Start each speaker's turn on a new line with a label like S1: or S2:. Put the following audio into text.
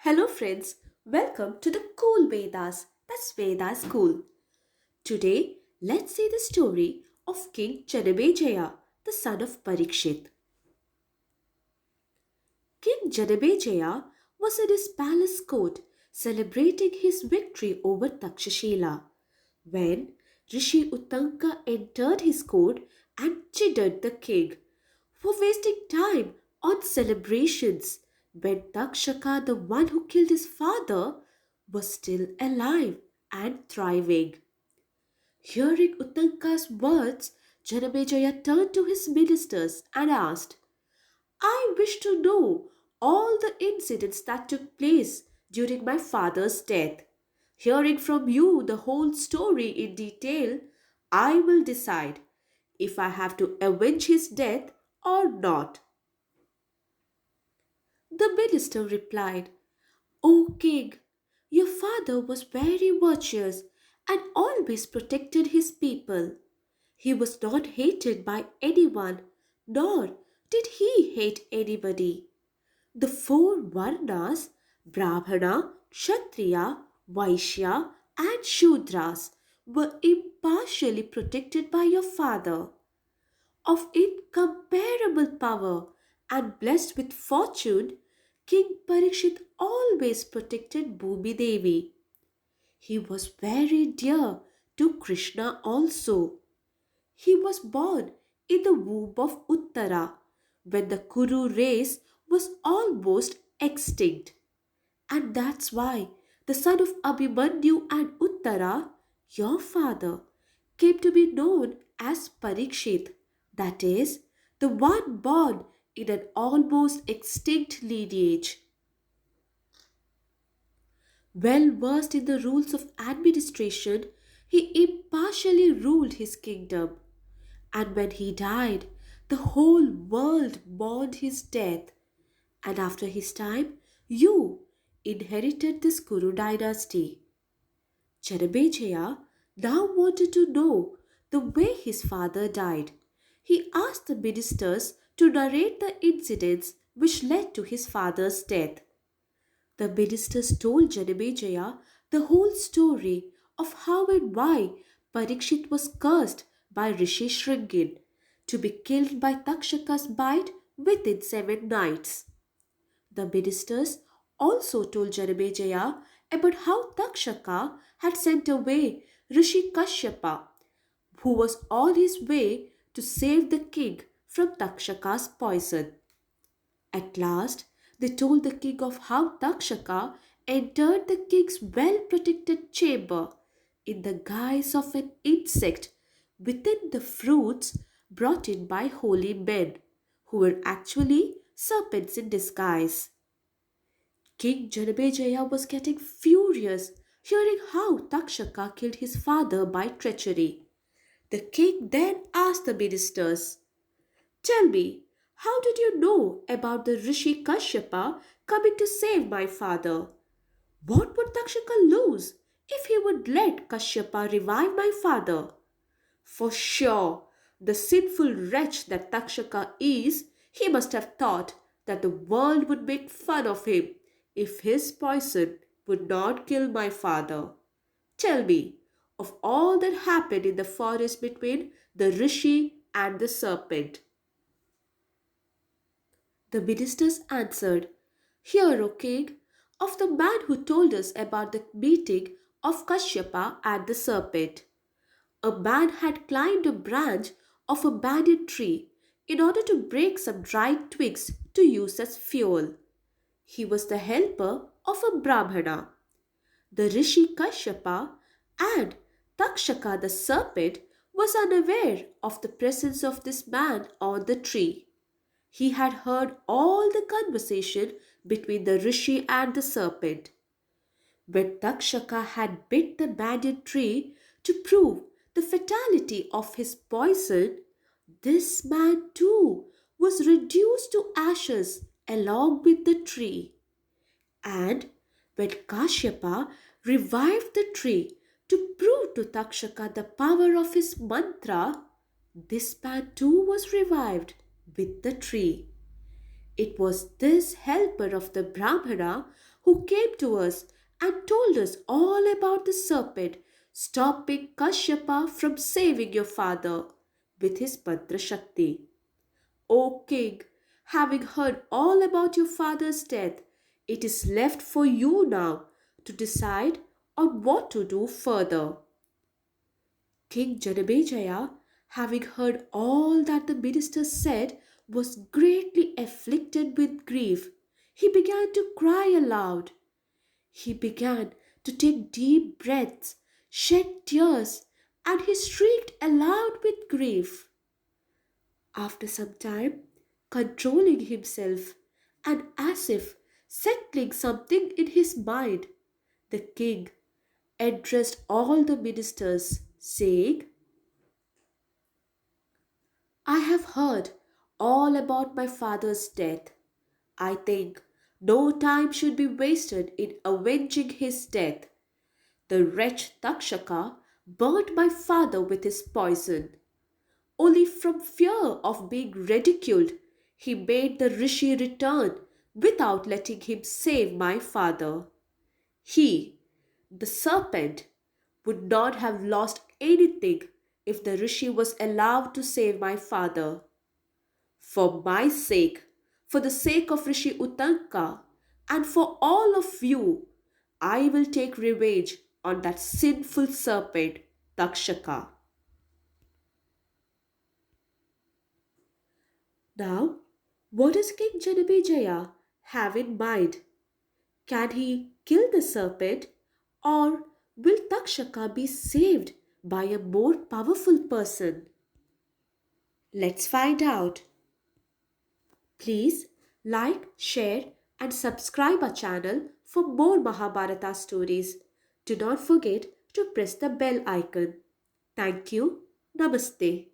S1: Hello friends, welcome to the Cool Vedas. That's Vedas Cool. Today, let's see the story of King Janamejaya, the son of Parikshit. King Janamejaya was in his palace court celebrating his victory over Takshashila when Rishi Utanka entered his court and chided the king for wasting time on celebrations when Takshaka, the one who killed his father, was still alive and thriving. Hearing Uttanka's words, Janamejaya turned to his ministers and asked, I wish to know all the incidents that took place during my father's death. Hearing from you the whole story in detail, I will decide if I have to avenge his death or not. The minister replied, O king, your father was very virtuous and always protected his people. He was not hated by anyone, nor did he hate anybody. The four Varnas, Brahmana, Kshatriya, Vaishya, and Shudras, were impartially protected by your father. Of incomparable power and blessed with fortune, King Parikshit always protected Bhumi Devi. He was very dear to Krishna also. He was born in the womb of Uttara when the Kuru race was almost extinct. And that's why the son of Abhimanyu and Uttara, your father, came to be known as Parikshit, that is, the one born in an almost extinct lineage. Well versed in the rules of administration, he impartially ruled his kingdom. And when he died, the whole world mourned his death. And after his time, you inherited this Kuru dynasty. Janamejaya now wanted to know the way his father died. He asked the ministers to narrate the incidents which led to his father's death. The ministers told Janamejaya the whole story of how and why Parikshit was cursed by Rishi Sringin to be killed by Takshaka's bite within 7 nights. The ministers also told Janamejaya about how Takshaka had sent away Rishi Kashyapa, who was on his way to save the king from Takshaka's poison. At last, they told the king of how Takshaka entered the king's well protected chamber in the guise of an insect within the fruits brought in by holy men, who were actually serpents in disguise. King Janamejaya was getting furious hearing how Takshaka killed his father by treachery. The king then asked the ministers, Tell me, how did you know about the Rishi Kashyapa coming to save my father? What would Takshaka lose if he would let Kashyapa revive my father? For sure, the sinful wretch that Takshaka is, he must have thought that the world would make fun of him if his poison would not kill my father. Tell me, of all that happened in the forest between the Rishi and the serpent. The ministers answered, Hear, O king, of the man who told us about the meeting of Kashyapa and the serpent. A man had climbed a branch of a banyan tree in order to break some dried twigs to use as fuel. He was the helper of a Brahmana. The Rishi Kashyapa and Takshaka the serpent was unaware of the presence of this man on the tree. He had heard all the conversation between the Rishi and the serpent. When Takshaka had bit the banyan tree to prove the fatality of his poison, this man too was reduced to ashes along with the tree. And when Kashyapa revived the tree to prove to Takshaka the power of his mantra, this man too was revived with the tree. It was this helper of the Brahmana who came to us and told us all about the serpent stopping Kashyapa from saving your father with his mantra Shakti. O king, having heard all about your father's death, it is left for you now to decide on what to do further. King Janamejaya, having heard all that the minister said, was greatly afflicted with grief. He began to cry aloud. He began to take deep breaths, shed tears, and he shrieked aloud with grief. After some time, controlling himself and as if settling something in his mind, the king addressed all the ministers, saying, I have heard all about my father's death. I think no time should be wasted in avenging his death. The wretch Takshaka burnt my father with his poison. Only from fear of being ridiculed, he made the Rishi return without letting him save my father. He, the serpent, would not have lost anything if the Rishi was allowed to save my father. For my sake, for the sake of Rishi Utanka, and for all of you, I will take revenge on that sinful serpent, Takshaka. Now, what does King Janamejaya have in mind? Can he kill the serpent, or will Takshaka be saved by a more powerful person? Let's find out. Please like, share, and subscribe our channel for more Mahabharata stories. Do not forget to press the bell icon. Thank you. Namaste.